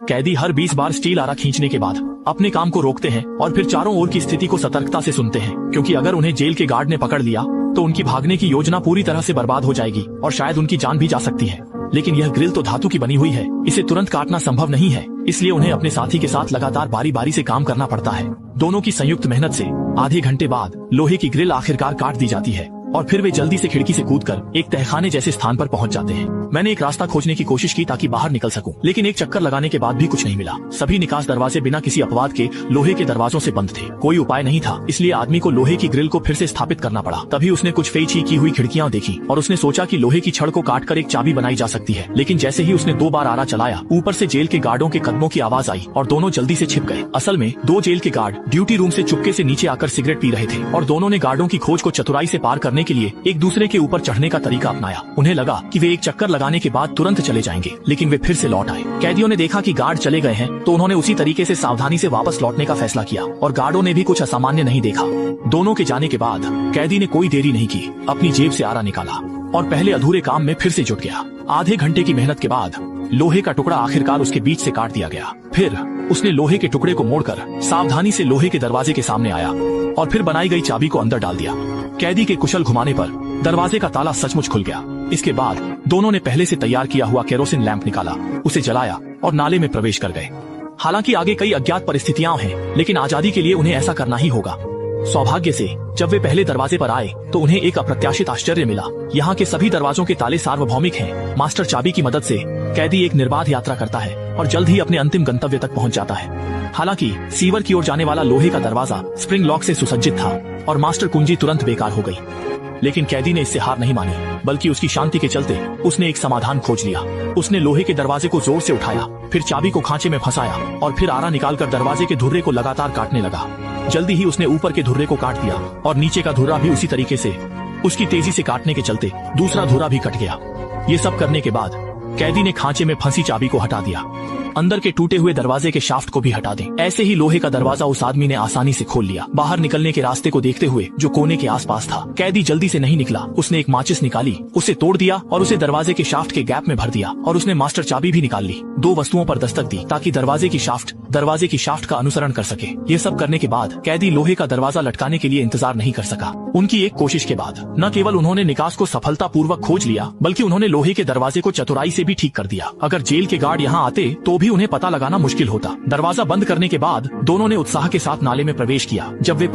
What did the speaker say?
कैदी हर 20 बार स्टील आरा खींचने के बाद अपने काम को रोकते हैं और फिर चारों ओर की स्थिति को सतर्कता से सुनते हैं, क्योंकि अगर उन्हें जेल के गार्ड ने पकड़ लिया तो उनकी भागने की योजना पूरी तरह से बर्बाद हो जाएगी और शायद उनकी जान भी जा सकती है। लेकिन यह ग्रिल तो धातु की बनी हुई है, इसे तुरंत काटना संभव नहीं है, इसलिए उन्हें अपने साथी के साथ लगातार बारी बारी से काम करना पड़ता है। दोनों की संयुक्त मेहनत से आधे घंटे बाद लोहे की ग्रिल आखिरकार काट दी जाती है और फिर वे जल्दी से खिड़की से कूदकर एक तहखाने जैसे स्थान पर पहुंच जाते हैं। मैंने एक रास्ता खोजने की कोशिश की ताकि बाहर निकल सकूं, लेकिन एक चक्कर लगाने के बाद भी कुछ नहीं मिला। सभी निकास दरवाजे बिना किसी अपवाद के लोहे के दरवाजों से बंद थे। कोई उपाय नहीं था, इसलिए आदमी को लोहे की ग्रिल को फिर से स्थापित करना पड़ा। तभी उसने कुछ फेंची की हुई खिड़कियां देखी और उसने सोचा कि लोहे की छड़ को काटकर एक चाबी बनाई जा सकती है। लेकिन जैसे ही उसने 2 बार आरा चलाया, ऊपर से जेल के गार्डों के कदमों की आवाज आई और दोनों जल्दी से छिप गए। असल में 2 जेल के गार्ड ड्यूटी रूम से चुपके से नीचे आकर सिगरेट पी रहे थे और दोनों ने गार्डों की खोज को चतुराई से पार करने के लिए एक दूसरे के ऊपर चढ़ने का तरीका अपनाया। उन्हें लगा कि वे एक चक्कर लगाने के बाद तुरंत चले जाएंगे, लेकिन वे फिर से लौट आए। कैदियों ने देखा कि गार्ड चले गए हैं तो उन्होंने उसी तरीके से सावधानी से वापस लौटने का फैसला किया और गार्डों ने भी कुछ असामान्य नहीं देखा। दोनों के जाने के बाद कैदी ने कोई देरी नहीं की, अपनी जेब से आरा निकाला और पहले अधूरे काम में फिर से जुट गया। आधे घंटे की मेहनत के बाद लोहे का टुकड़ा आखिरकार उसके बीच से काट दिया गया। फिर उसने लोहे के टुकड़े को मोड़कर सावधानी से लोहे के दरवाजे के सामने आया और फिर बनाई गई चाबी को अंदर डाल दिया। कैदी के कुशल घुमाने पर दरवाजे का ताला सचमुच खुल गया। इसके बाद दोनों ने पहले से तैयार किया हुआ केरोसिन लैंप निकाला, उसे जलाया और नाले में प्रवेश कर गए। हालांकि आगे कई अज्ञात परिस्थितियां हैं, लेकिन आजादी के लिए उन्हें ऐसा करना ही होगा। सौभाग्य से जब वे पहले दरवाजे पर आए तो उन्हें एक अप्रत्याशित आश्चर्य मिला। यहाँ के सभी दरवाजों के ताले सार्वभौमिक हैं। मास्टर चाबी की मदद से कैदी एक निर्बाध यात्रा करता है और जल्द ही अपने अंतिम गंतव्य तक पहुँच जाता है। हालांकि सीवर की ओर जाने वाला लोहे का दरवाजा स्प्रिंग लॉक से सुसज्जित था और मास्टर कुंजी तुरंत बेकार हो गई। लेकिन कैदी ने इससे हार नहीं मानी, बल्कि उसकी शांति के चलते उसने एक समाधान खोज लिया। उसने लोहे के दरवाजे को जोर से उठाया, फिर चाबी को खांचे में फंसाया और फिर आरा निकालकर दरवाजे के धुर्रे को लगातार काटने लगा। जल्दी ही उसने ऊपर के धुर्रे को काट दिया और नीचे का धुर्रा भी उसी तरीके से। उसकी तेजी से काटने के चलते दूसरा धुर्रा भी कट गया। ये सब करने के बाद कैदी ने खांचे में फंसी चाबी को हटा दिया। अंदर के टूटे हुए दरवाजे के शाफ्ट को भी हटा दें। ऐसे ही लोहे का दरवाजा उस आदमी ने आसानी से खोल लिया। बाहर निकलने के रास्ते को देखते हुए जो कोने के आसपास था, कैदी जल्दी से नहीं निकला। उसने एक माचिस निकाली, उसे तोड़ दिया और उसे दरवाजे के शाफ्ट के गैप में भर दिया और उसने मास्टर चाबी भी निकाल ली। 2 वस्तुओं पर दस्तक दी ताकि दरवाजे की शाफ्ट का अनुसरण कर सके। ये सब करने के बाद कैदी लोहे का दरवाजा लटकाने के लिए इंतजार नहीं कर सका। उनकी एक कोशिश के बाद न केवल उन्होंने निकास को सफलतापूर्वक खोज लिया, बल्कि उन्होंने लोहे के दरवाजे को चतुराई से भी ठीक कर दिया। अगर जेल के गार्ड यहाँ आते तो भी उन्हें पता लगाना मुश्किल होता। दरवाजा बंद करने के बाद दोनों ने उत्साह के साथ नाले में प्रवेश किया। जब वे